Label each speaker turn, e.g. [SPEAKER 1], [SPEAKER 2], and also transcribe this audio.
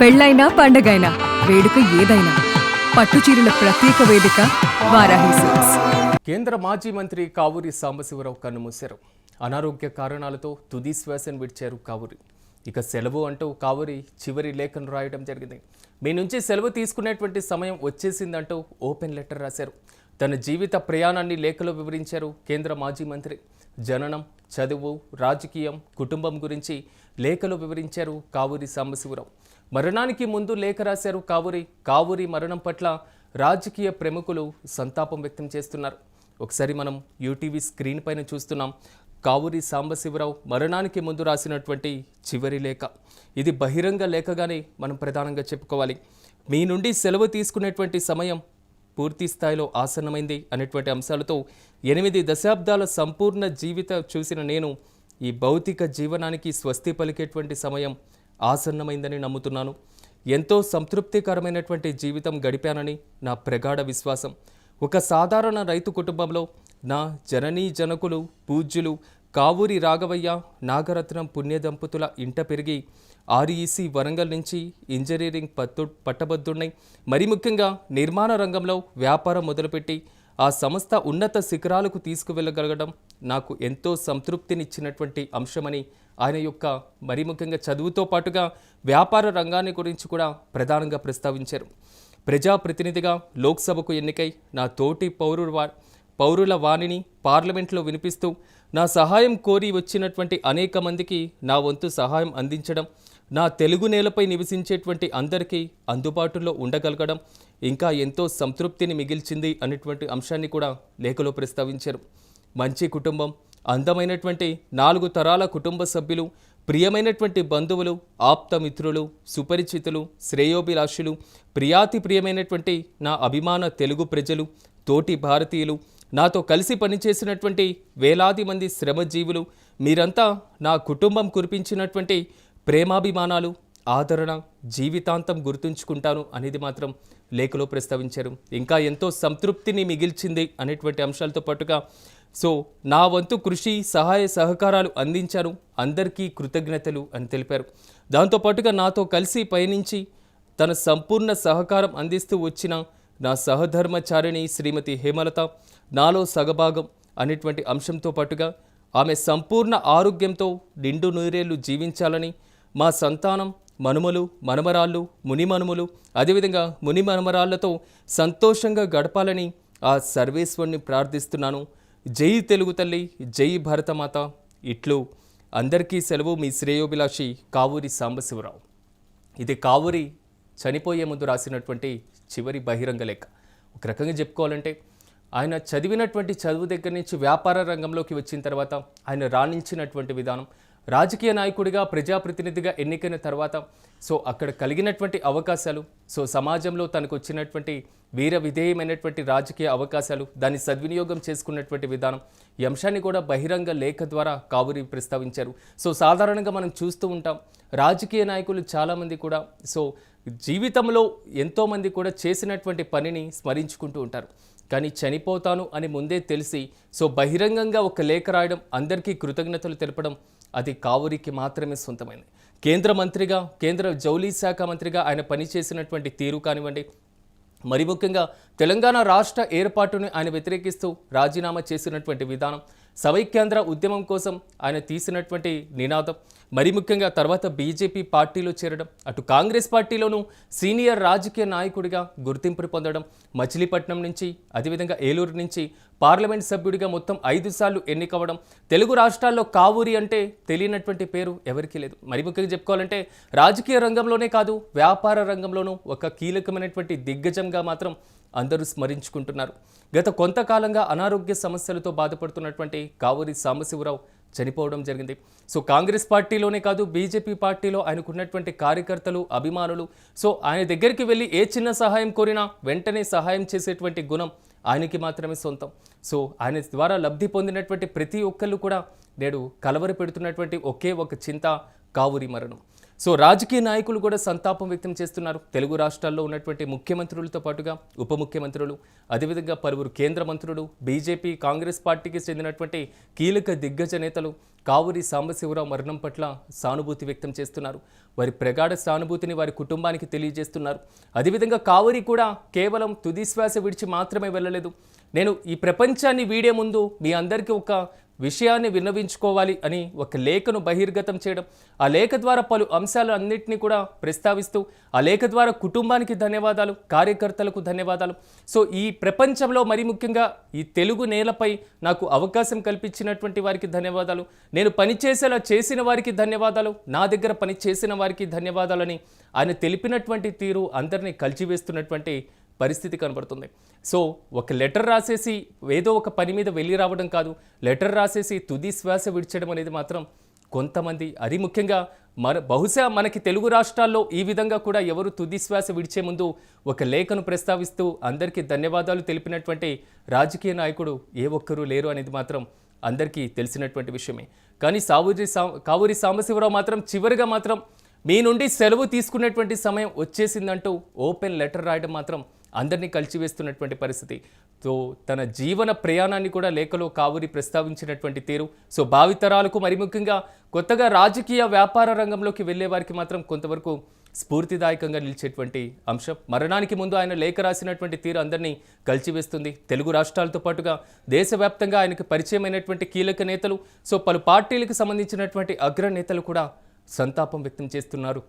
[SPEAKER 1] పెళ్ళైనా పండగైనా వేడుక ఏదైనా పట్టుచీరల ప్రత్యేక వేదిక వారాహి సిల్క్స్.
[SPEAKER 2] కేంద్ర మాజీ మంత్రి కావూరి సాంబశివరావు కన్నుమూశారు. అనారోగ్య కారణాలతో తుది శ్వాసను విడిచారు కావూరి. ఇక సెలవు అంటూ కావూరి చివరి లేఖను రాయడం జరిగింది. మీ నుంచి సెలవు తీసుకునేటువంటి సమయం వచ్చేసిందంటూ ఓపెన్ లెటర్ రాశారు. తన జీవిత ప్రయాణాన్ని లేఖలో వివరించారు కేంద్ర మాజీ మంత్రి. జననం, చదువు, రాజకీయం, కుటుంబం గురించి లేఖలో వివరించారు కావూరి సాంబశివరావు. మరణానికి ముందు లేఖ రాశారు కావూరి. కావూరి మరణం పట్ల రాజకీయ ప్రముఖులు సంతాపం వ్యక్తం చేస్తున్నారు. ఒకసారి మనం యూటీవీ స్క్రీన్ పైన చూస్తున్నాం. కావూరి సాంబశివరావు మరణానికి ముందు రాసినటువంటి చివరి లేఖ. ఇది బహిరంగ లేఖగానే మనం ప్రధానంగా చెప్పుకోవాలి. మీ నుండి సెలవు తీసుకునేటువంటి సమయం పూర్తి స్థాయిలో ఆసన్నమైంది అనేటువంటి అంశాలతో 8 దశాబ్దాల సంపూర్ణ జీవిత చూసిన నేను ఈ భౌతిక జీవనానికి స్వస్తి పలికేటువంటి సమయం ఆసన్నమైందని నమ్ముతున్నాను. ఎంతో సంతృప్తికరమైనటువంటి జీవితం గడిపానని నా ప్రగాఢ విశ్వాసం. ఒక సాధారణ రైతు కుటుంబంలో నా జననీ జనకులు పూజ్యులు కావూరి రాఘవయ్య నాగరత్నం పుణ్య దంపతుల ఇంట పెరిగి ఆర్ఈసి వరంగల్ నుంచి ఇంజనీరింగ్ పట్టభద్రున్నై, మరి ముఖ్యంగా నిర్మాణ రంగంలో వ్యాపారం మొదలుపెట్టి ఆ సంస్థ ఉన్నత శిఖరాలకు తీసుకువెళ్ళగలగడం నాకు ఎంతో సంతృప్తినిచ్చినటువంటి అంశమని ఆయన యొక్క మరి ముఖ్యంగా చదువుతో పాటుగా వ్యాపార రంగాన్ని గురించి కూడా ప్రధానంగా ప్రస్తావించారు. ప్రజాప్రతినిధిగా లోక్సభకు ఎన్నికై నా తోటి పౌరుల వాణిని పార్లమెంట్లో వినిపిస్తూ నా సహాయం కోరి వచ్చినటువంటి అనేక మందికి నా వంతు సహాయం అందించడం, నా తెలుగు నేలపై నివసించేటువంటి అందరికీ అందుబాటులో ఉండగలగడం ఇంకా ఎంతో సంతృప్తిని మిగిల్చింది అనేటువంటి అంశాన్ని కూడా లేఖలో ప్రస్తావించారు. మంచి కుటుంబం, అందమైనటువంటి 4 తరాల కుటుంబ సభ్యులు, ప్రియమైనటువంటి బంధువులు, ఆప్తమిత్రులు, సుపరిచితులు, శ్రేయోభిలాషులు, ప్రియాతి ప్రియమైనటువంటి నా అభిమాన తెలుగు ప్రజలు, తోటి భారతీయులు, నాతో కలిసి పనిచేసినటువంటి వేలాది మంది శ్రమజీవులు, మీరంతా నా కుటుంబం కురిపించినటువంటి ప్రేమాభిమానాలు, ఆదరణ జీవితాంతం గుర్తుంచుకుంటాను అనేది మాత్రం లేఖలో ప్రస్తావించారు. ఇంకా ఎంతో సంతృప్తిని మిగిల్చింది అనేటువంటి అంశాలతో పాటుగా నా వంతు కృషి, సహాయ సహకారాలు అందించారు, అందరికీ కృతజ్ఞతలు అని తెలిపారు. దాంతోపాటుగా నాతో కలిసి పయనించి తన సంపూర్ణ సహకారం అందిస్తూ వచ్చిన నా సహధర్మచారిణి శ్రీమతి హేమలత నాలో సగభాగం అనేటువంటి అంశంతో పాటుగా ఆమె సంపూర్ణ ఆరోగ్యంతో నిండు నూరేళ్లు జీవించాలని, మా సంతానం మనుమలు మనమరాళ్ళు మునిమనుములు అదేవిధంగా ముని మనమరాళ్లతో సంతోషంగా గడపాలని ఆ సర్వేశ్వరుని ప్రార్థిస్తున్నాను. జై తెలుగు తల్లి, జై భారతమాత. ఇట్లు అందరికీ సెలవు, మీ శ్రేయోభిలాషి కావూరి సాంబశివరావు. ఇది కావూరి చనిపోయే ముందు రాసినటువంటి చివరి బహిరంగ లేఖ. ఒక రకంగా చెప్పుకోవాలంటే ఆయన చదివినటువంటి చదువు దగ్గర నుంచి వ్యాపార రంగంలోకి వచ్చిన తర్వాత ఆయన రాణించినటువంటి విధానం, రాజకీయ నాయకుడిగా ప్రజాప్రతినిధిగా ఎన్నికైన తర్వాత అక్కడ కలిగినటువంటి అవకాశాలు, సమాజంలో తనకు వచ్చినటువంటి వీర విధేయమైనటువంటి రాజకీయ అవకాశాలు, దాన్ని సద్వినియోగం చేసుకున్నటువంటి విధానం, ఈ అంశాన్ని కూడా బహిరంగ లేఖ ద్వారా కావూరి ప్రస్తావించారు. సాధారణంగా మనం చూస్తూ ఉంటాం, రాజకీయ నాయకులు చాలామంది కూడా జీవితంలో ఎంతోమంది కూడా చేసినటువంటి పనిని స్మరించుకుంటూ ఉంటారు. కానీ చనిపోతాను అని ముందే తెలిసి బహిరంగంగా ఒక లేఖ రాయడం, అందరికీ కృతజ్ఞతలు తెలపడం, అది కావూరికి మాత్రమే సొంతమైంది. కేంద్ర మంత్రిగా, కేంద్ర జౌళి శాఖ మంత్రిగా ఆయన పనిచేసినటువంటి తీరు కానివ్వండి, మరి ముఖ్యంగా తెలంగాణ రాష్ట్ర ఏర్పాటును ఆయన వ్యతిరేకిస్తూ రాజీనామా చేసినటువంటి విధానం, సమైక్యాంధ్ర ఉద్యమం కోసం ఆయన తీసినటువంటి నినాదం, మరి ముఖ్యంగా తర్వాత బీజేపీ పార్టీలో చేరడం, అటు కాంగ్రెస్ పార్టీలోనూ సీనియర్ రాజకీయ నాయకుడిగా గుర్తింపు పొందడం, మచిలీపట్నం నుంచి అదేవిధంగా ఏలూరు నుంచి పార్లమెంట్ సభ్యుడిగా మొత్తం 5 సార్లు ఎన్నికవడం, తెలుగు రాష్ట్రాల్లో కావూరి అంటే తెలియనటువంటి పేరు ఎవరికీ లేదు. మరి ముఖ్యంగా చెప్పుకోవాలంటే రాజకీయ రంగంలోనే కాదు, వ్యాపార రంగంలోనూ ఒక కీలకమైనటువంటి దిగ్గజంగా మాత్రం అందరూ స్మరించుకుంటున్నారు. గత కొంతకాలంగా అనారోగ్య సమస్యలతో బాధపడుతున్నటువంటి కావూరి సాంబశివరావు చనిపోవడం జరిగింది. కాంగ్రెస్ పార్టీలోనే కాదు, బీజేపీ పార్టీలో ఆయనకున్నటువంటి కార్యకర్తలు, అభిమానులు ఆయన దగ్గరికి వెళ్ళి ఏ చిన్న సహాయం కోరినా వెంటనే సహాయం చేసేటువంటి గుణం ఆయనకి మాత్రమే సొంతం. ఆయన ద్వారా లబ్ధి పొందినటువంటి ప్రతి ఒక్కళ్ళు కూడా నేడు కలవరి పెడుతున్నటువంటి ఒకే ఒక చింత కావూరి మరణం. సో రాజకీయ నాయకులు కూడా సంతాపం వ్యక్తం చేస్తున్నారు. తెలుగు రాష్ట్రాల్లో ఉన్నటువంటి ముఖ్యమంత్రులతో పాటుగా ఉప ముఖ్యమంత్రులు, అదేవిధంగా పలువురు కేంద్ర మంత్రులు, బీజేపీ, కాంగ్రెస్ పార్టీకి చెందినటువంటి కీలక దిగ్గజ నేతలు కావూరి సాంబశివరావు మరణం పట్ల సానుభూతి వ్యక్తం చేస్తున్నారు. వారి ప్రగాఢ సానుభూతిని వారి కుటుంబానికి తెలియజేస్తున్నారు. అదేవిధంగా కావూరి కూడా కేవలం తుది శ్వాస విడిచి మాత్రమే వెళ్ళలేదు. నేను ఈ ప్రపంచాన్ని వీడే ముందు మీ అందరికీ ఒక విషయాన్ని విన్నవించుకోవాలి అని ఒక లేఖను బహిర్గతం చేయడం, ఆ లేఖ ద్వారా పలు అంశాలు అన్నింటినీ కూడా ప్రస్తావిస్తూ, ఆ లేఖ ద్వారా కుటుంబానికి ధన్యవాదాలు, కార్యకర్తలకు ధన్యవాదాలు. సో ఈ ప్రపంచంలో మరి ముఖ్యంగా ఈ తెలుగు నేలపై నాకు అవకాశం కల్పించినటువంటి వారికి ధన్యవాదాలు, నేను పనిచేసేలా చేసిన వారికి ధన్యవాదాలు, నా దగ్గర పని చేసిన వారికి ధన్యవాదాలని ఆయన తెలిపినటువంటి తీరు అందరినీ కలిచివేస్తున్నటువంటి పరిస్థితి కనబడుతుంది. సో ఒక లెటర్ రాసేసి ఏదో ఒక పని మీద వెళ్ళి రావడం కాదు, లెటర్ రాసేసి తుది శ్వాస విడిచడం అనేది మాత్రం కొంతమంది, అది ముఖ్యంగా బహుశా మనకి తెలుగు రాష్ట్రాల్లో ఈ విధంగా కూడా ఎవరు తుది శ్వాస విడిచే ముందు ఒక లేఖను ప్రస్తావిస్తూ అందరికీ ధన్యవాదాలు తెలిపినటువంటి రాజకీయ నాయకుడు ఏ ఒక్కరూ లేరు అనేది మాత్రం అందరికీ తెలిసినటువంటి విషయమే. కానీ కావూరి సాంబశివరావు మాత్రం చివరిగా మాత్రం మీ నుండి సెలవు తీసుకునేటువంటి సమయం వచ్చేసిందంటూ ఓపెన్ లెటర్ రాయడం మాత్రం అందరినీ కలిచివేస్తున్నటువంటి పరిస్థితి. సో తన జీవన ప్రయాణాన్ని కూడా లేఖలో కావూరి ప్రస్తావించినటువంటి తీరు, సో భావితరాలకు మరి ముఖ్యంగా కొత్తగా రాజకీయ వ్యాపార రంగంలోకి వెళ్ళే వారికి మాత్రం కొంతవరకు స్ఫూర్తిదాయకంగా నిలిచేటువంటి అంశం. మరణానికి ముందు ఆయన లేఖ రాసినటువంటి తీరు అందరినీ కలిచివేస్తుంది. తెలుగు రాష్ట్రాలతో పాటుగా దేశవ్యాప్తంగా ఆయనకు పరిచయమైనటువంటి కీలక నేతలు, సో పలు పార్టీలకు సంబంధించినటువంటి అగ్రనేతలు కూడా సంతాపం వ్యక్తం చేస్తున్నారు.